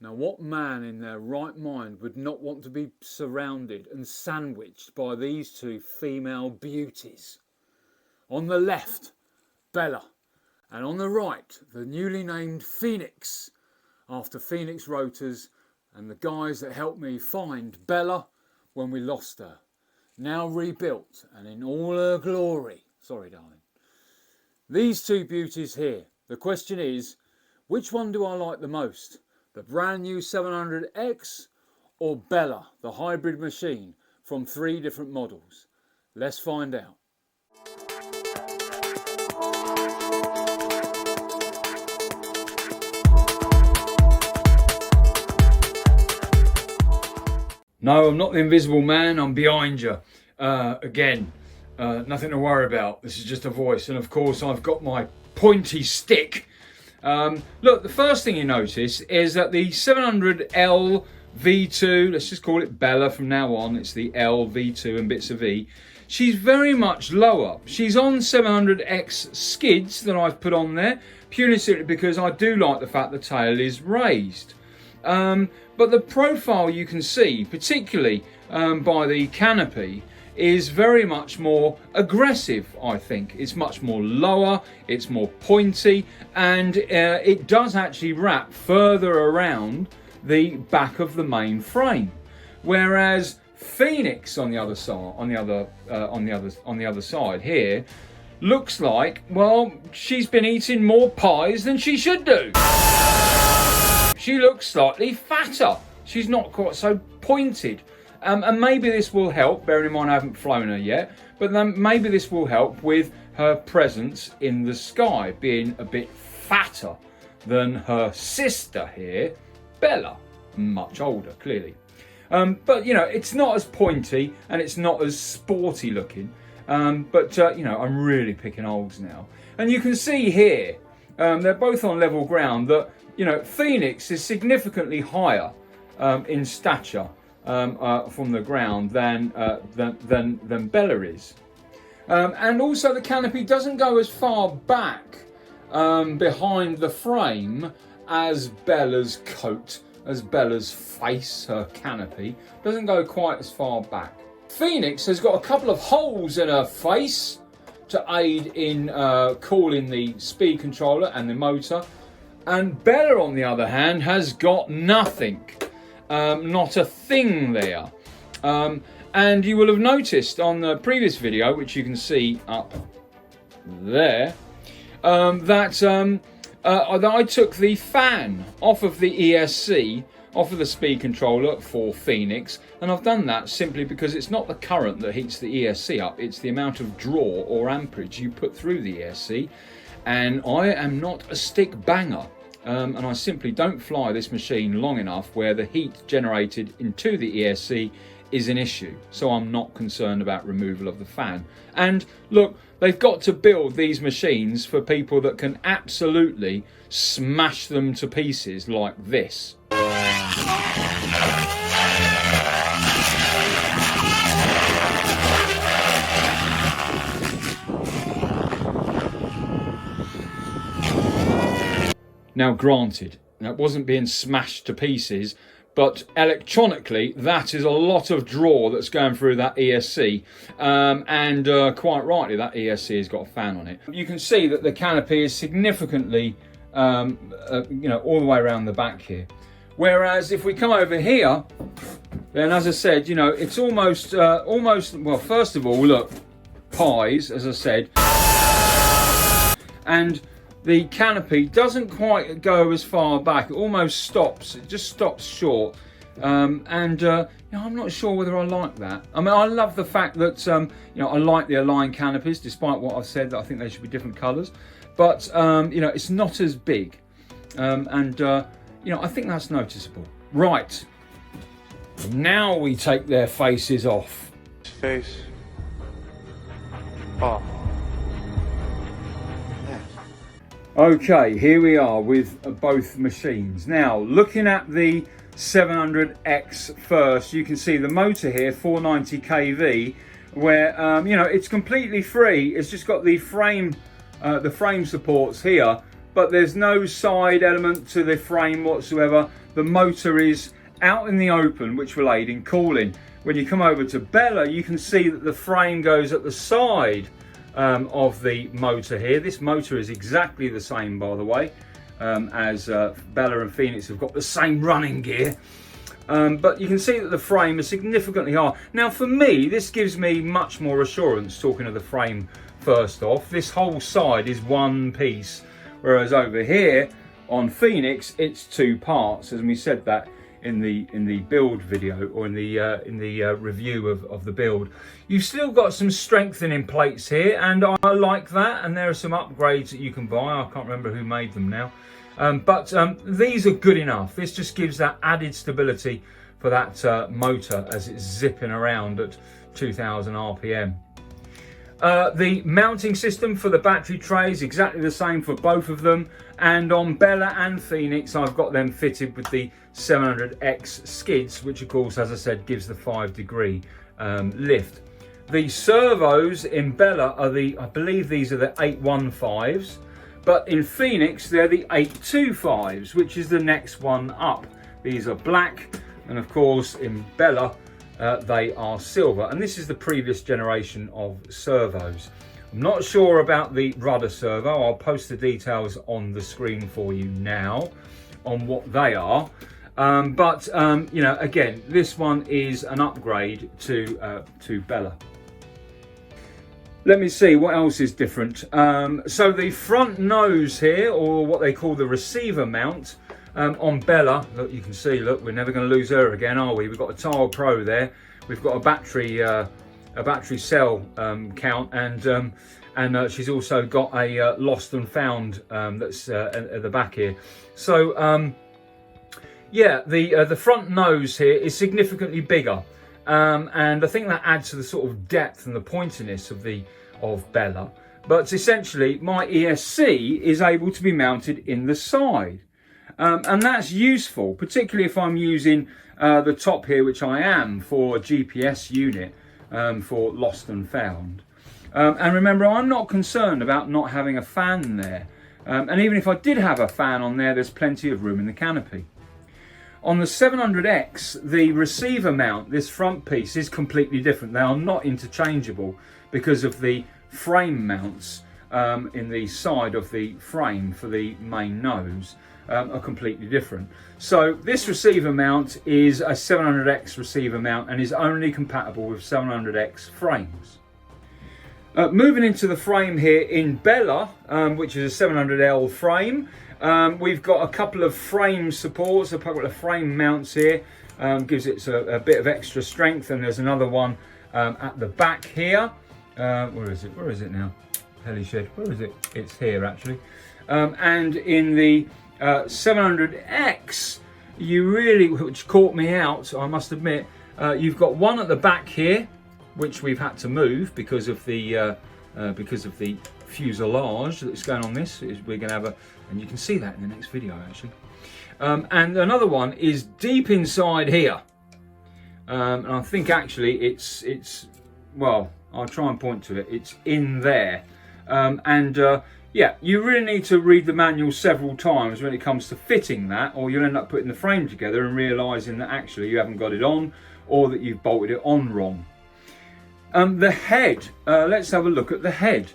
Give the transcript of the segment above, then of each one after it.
Now, what man in their right mind would not want to be surrounded and sandwiched by these two female beauties? On the left, Bella, and on the right, the newly named Phoenix, after Phoenix Rotors and the guys that helped me find Bella when we lost her. Now rebuilt and in all her glory. Sorry, darling. These two beauties here. The question is, which one do I like the most? The brand new 700X or Bella, the hybrid machine from 3 different models? Let's find out. No, I'm not the invisible man, I'm behind you. Again, nothing to worry about. This is just a voice. And of course, I've got my pointy stick. Look, the first thing you notice is that the 700L V2, let's just call it Bella from now on, it's the L, V2 and bits of V, she's very much lower. She's on 700X skids that I've put on there, purely simply because I do like the fact the tail is raised. But the profile you can see, particularly by the Canopy, is very much more aggressive, I think. It's much more lower, it's more pointy, and it does actually wrap further around the back of the main frame. Whereas Phoenix on the other side, on the other side here, looks like, well, she's been eating more pies than she should do. She looks slightly fatter. She's not quite so pointed. And maybe this will help, bearing in mind I haven't flown her yet, but then maybe this will help with her presence in the sky, being a bit fatter than her sister here, Bella. Much older, clearly. But, you know, it's not as pointy and it's not as sporty looking. But you know, I'm really picking holes now. And you can see here, they're both on level ground, that, you know, Phoenix is significantly higher in stature from the ground than Bella is. And also the Canopy doesn't go as far back behind the frame as Bella's coat, as Bella's face, her canopy, doesn't go quite as far back. Phoenix has got a couple of holes in her face to aid in cooling the speed controller and the motor. And Bella, on the other hand, has got nothing. Not a thing there. And you will have noticed on the previous video, which you can see up there, that I took the fan off of the ESC, off of the speed controller for Phoenix, and I've done that simply because it's not the current that heats the ESC up, it's the amount of draw or amperage you put through the ESC, and I am not a stick banger. And I simply don't fly this machine long enough where the heat generated into the ESC is an issue. So I'm not concerned about removal of the fan. And look, they've got to build these machines for people that can absolutely smash them to pieces like this. Now granted, that wasn't being smashed to pieces, but electronically that is a lot of draw that's going through that ESC, and quite rightly that ESC has got a fan on it. You can see that the canopy is significantly, you know, all the way around the back here. Whereas if we come over here, then as I said, you know, it's almost, well, first of all, look, pies, as I said, and the canopy doesn't quite go as far back. It almost stops. It just stops short. You know, I'm not sure whether I like that. I mean, I love the fact that you know, I like the aligned canopies, despite what I've said that I think they should be different colours. But you know, it's not as big, and you know, I think that's noticeable. Right. Now we take their faces off. Face off. Okay, here we are with both machines. Now, looking at the 700X first, you can see the motor here, 490 kV, where you know, it's completely free. It's just got the frame supports here but there's no side element to the frame whatsoever. The motor is out in the open, which will aid in cooling. When you come over to Bella, you can see that the frame goes at the side of the motor here. This motor is exactly the same, by the way, as Bella and Phoenix have got the same running gear. But you can see that the frame is significantly higher. Now for me, this gives me much more assurance, talking of the frame first off. This whole side is one piece, whereas over here on Phoenix, it's two parts, as we said that in the build video, or in the review of the build. You've still got some strengthening plates here, and I like that, and there are some upgrades that you can buy. I can't remember who made them now, but these are good enough. This just gives that added stability for that motor as it's zipping around at 2000 RPM. The mounting system for the battery tray is exactly the same for both of them, and on Bella and Phoenix I've got them fitted with the 700X skids, which of course, as I said, gives the 5-degree lift. The servos in Bella are I believe these are the 815s, but in Phoenix they're the 825s, which is the next one up. These are black, and of course in Bella they are silver, and this is the previous generation of servos. I'm not sure about the rudder servo. I'll post the details on the screen for you now on what they are. But you know, again, this one is an upgrade to Bella. Let me see what else is different. So the front nose here, or what they call the receiver mount, on Bella, look, you can see, look, we're never going to lose her again, are we? We've got a Tile Pro there. We've got a battery cell count, and she's also got a lost and found that's at the back here. So yeah, the front nose here is significantly bigger, and I think that adds to the sort of depth and the pointiness of Bella. But essentially, my ESC is able to be mounted in the side. And that's useful, particularly if I'm using the top here, which I am, for a GPS unit for lost and found. And remember, I'm not concerned about not having a fan there. And even if I did have a fan on there, there's plenty of room in the canopy. On the 700X, the receiver mount, this front piece, is completely different. They are not interchangeable because of the frame mounts in the side of the frame for the main nose. Are completely different. So this receiver mount is a 700X receiver mount and is only compatible with 700X frames. Moving into the frame here in Bella, which is a 700L frame, we've got a couple of frame supports, a couple of frame mounts here, gives it a bit of extra strength, and there's another one at the back here. Where is it now? Heli shed, where is it? It's here actually. And in the 700X, which caught me out, I must admit, you've got one at the back here, which we've had to move because of the fuselage that's going on this. We're going to have and you can see that in the next video actually. And another one is deep inside here, and I think actually it's well, I'll try and point to it. It's in there, yeah, you really need to read the manual several times when it comes to fitting that, or you'll end up putting the frame together and realising that actually you haven't got it on, or that you've bolted it on wrong. The head, let's have a look at the head.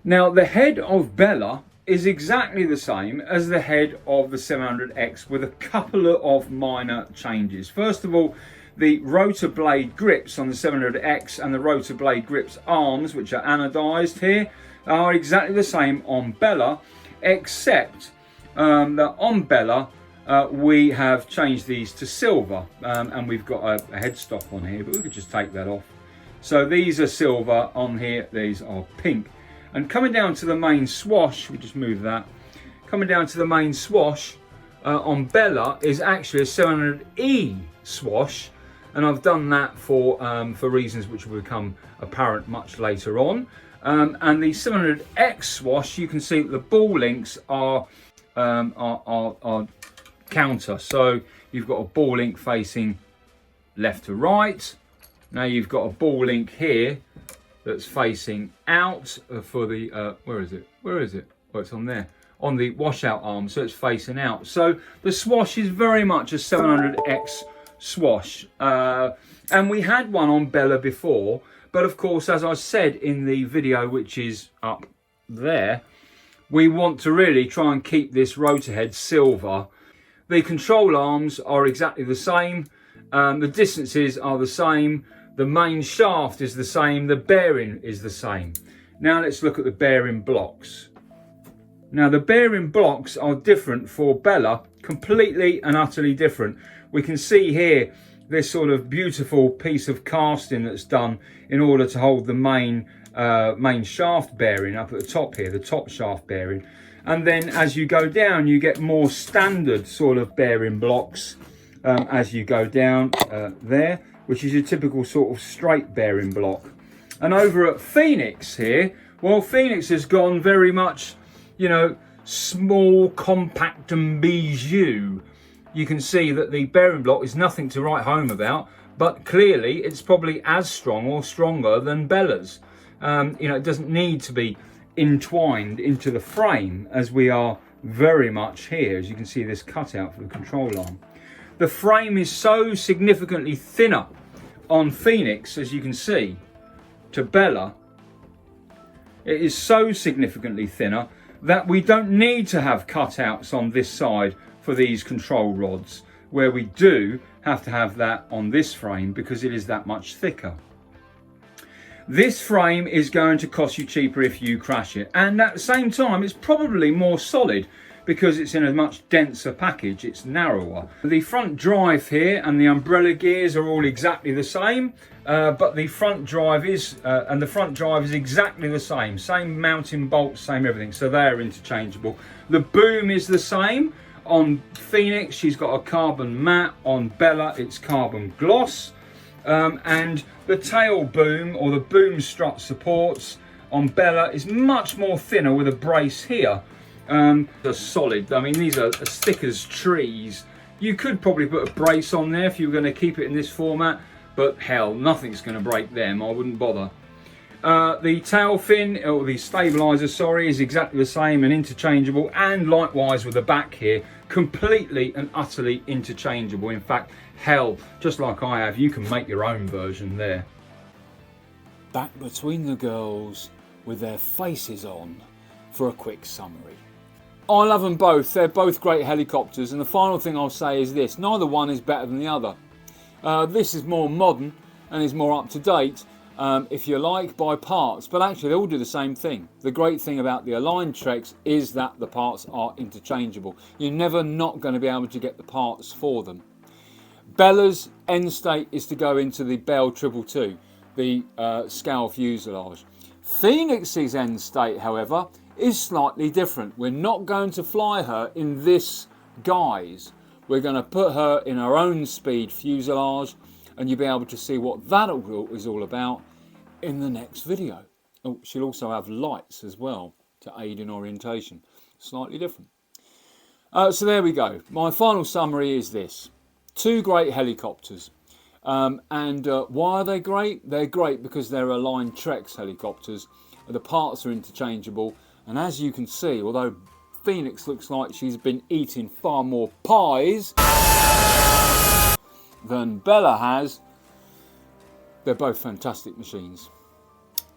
Now the head of Bella is exactly the same as the head of the 700X, with a couple of minor changes. First of all, the rotor blade grips on the 700X and the rotor blade grips arms, which are anodised here, are exactly the same on Bella, except that on Bella we have changed these to silver, and we've got a headstop on here, but we could just take that off. So these are silver on here, these are pink. And coming down to the main swash, we just move that, coming down to the main swash on Bella is actually a 700E swash, and I've done that for reasons which will become apparent much later on. And the 700X swash, you can see that the ball links are counter. So you've got a ball link facing left to right. Now you've got a ball link here that's facing out for the where is it? well, it's on there, on the washout arm, so it's facing out. So the Swash is very much a 700X Swash. And we had one on Bella before, but of course, as I said in the video, which is up there, we want to really try and keep this rotor head silver. The control arms are exactly the same. The distances are the same. The main shaft is the same. The bearing is the same. Now let's look at the bearing blocks. Now the bearing blocks are different for Bella, completely and utterly different. We can see here this sort of beautiful piece of casting that's done in order to hold the main shaft bearing up at the top here, the top shaft bearing. And then as you go down, you get more standard sort of bearing blocks as you go down there, which is your typical sort of straight bearing block. And over at Phoenix here, well, Phoenix has gone very much, you know, small, compact and bijou. You can see that the bearing block is nothing to write home about, but clearly it's probably as strong or stronger than Bella's. You know, it doesn't need to be entwined into the frame as we are very much here, as you can see this cutout for the control arm. The frame is so significantly thinner on Phoenix, as you can see, to Bella. It is so significantly thinner that we don't need to have cutouts on this side for these control rods, where we do have to have that on this frame because it is that much thicker. This frame is going to cost you cheaper if you crash it, and at the same time it's probably more solid because it's in a much denser package, it's narrower. The front drive here and the umbrella gears are all exactly the same, but the front drive is exactly the same mounting bolts, same everything, so they are interchangeable. The boom is the same. On Phoenix, she's got a carbon matte. On Bella, it's carbon gloss. And the tail boom, or the boom strut supports, on Bella is much more thinner with a brace here. They're solid. I mean, these are as thick as trees. You could probably put a brace on there if you were going to keep it in this format, but hell, nothing's going to break them. I wouldn't bother. The tail fin, or the stabiliser, sorry, is exactly the same and interchangeable, and likewise with the back here, completely and utterly interchangeable. In fact, hell, just like I have, you can make your own version there. Back between the girls with their faces on for a quick summary. I love them both. They're both great helicopters, and the final thing I'll say is this: neither one is better than the other. This is more modern and is more up to date, if you like, by parts, but actually they all do the same thing. The great thing about the aligned Treks is that the parts are interchangeable. You're never not going to be able to get the parts for them. Bella's end state is to go into the Bell 222, the scale fuselage. Phoenix's end state, however, is slightly different. We're not going to fly her in this guise. We're going to put her in her own speed fuselage, and you'll be able to see what that is all about in the next video. Oh, she'll also have lights as well to aid in orientation. Slightly different. So there we go. My final summary is this. Two great helicopters. And why are they great? They're great because they're aligned Treks helicopters. The parts are interchangeable. And as you can see, although Phoenix looks like she's been eating far more pies than Bella has, they're both fantastic machines.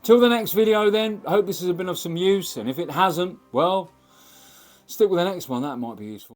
Till the next video then, I hope this has been of some use, and if it hasn't, well, stick with the next one, that might be useful.